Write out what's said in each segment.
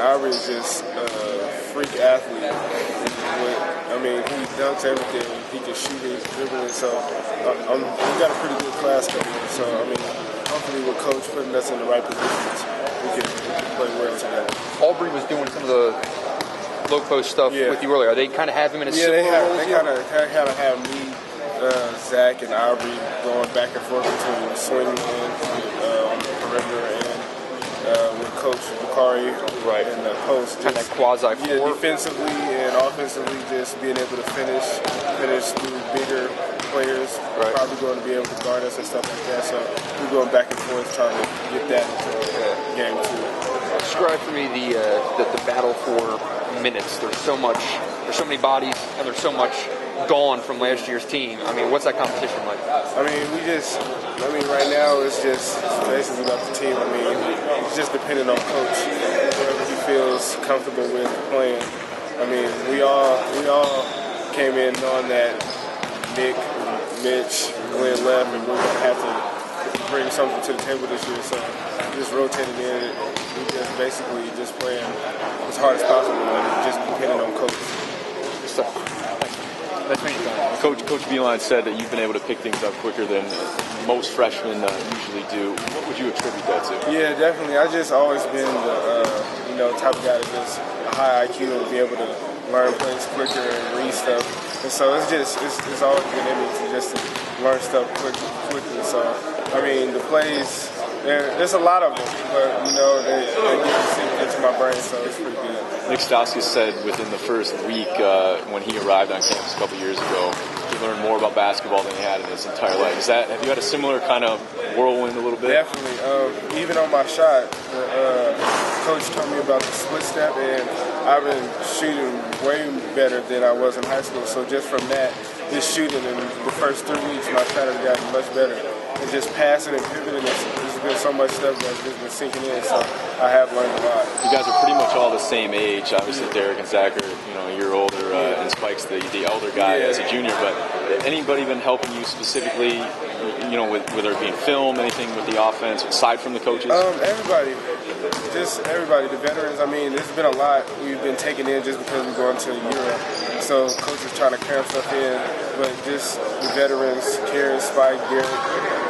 Aubrey is just a freak athlete. He dunks everything. He can shoot it, dribble it. So we got a pretty good class coming in. So, hopefully with Coach putting us in the right positions, we can play well together. Aubrey was doing some of the low post stuff with you earlier. Are they kind of have him in a similar role? They kind of have me, Zach, and Aubrey going back and forth between swinging on the perimeter and with Coach Bakari in the post. Kind of quasi-4. Yeah, defensively and offensively, just being able to finish through bigger players, probably going to be able to guard us and stuff like that. So we're going back and forth trying to get that into game 2. Describe for me the battle for minutes. There's so many bodies, and there's so much gone from last year's team. What's that competition like? Right now it's basically about the team. It's just depending on Coach, whoever he feels comfortable with playing. We all came in knowing that Nick, Mitch, Glenn left, and we're going to have to bring something to the table this year. So just rotating in, we just basically just playing as hard as possible and just depending on Coach. Coach Beilein said that you've been able to pick things up quicker than most freshmen usually do. What would you attribute that to? Yeah, definitely. I've just always been the type of guy that just a high IQ and be able to learn plays quicker and read stuff. And so it's always been in me to learn stuff quickly. So the plays, there's a lot of them, but they get sink into my brain, so it's pretty good. Nick Stauskas said within the first week when he arrived on campus a couple years ago, he learned more about basketball than he had in his entire life. Have you had a similar kind of whirlwind a little bit? Definitely. Even on my shot, Coach told me about the split step, and I've been shooting way better than I was in high school. So just from that, just shooting in the first 3 weeks, my shot has gotten much better. And just passing and pivoting, there's been so much stuff that's just been sinking in, so I have learned a lot. You guys are pretty much all the same age. Obviously, Derek and Zach are a year older, and Spike's the elder guy as a junior. But anybody been helping you specifically, whether it be in film, anything with the offense, aside from the coaches? Everybody. Just everybody. The veterans, there's been a lot we've been taking in just because we're going to Europe. So coaches trying to cram stuff in, but just the veterans, Karen, Spike, Derek,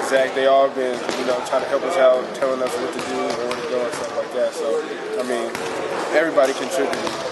Zach, they all been, trying to help us out, telling us what to do and where to go and stuff like that. So, everybody contributed.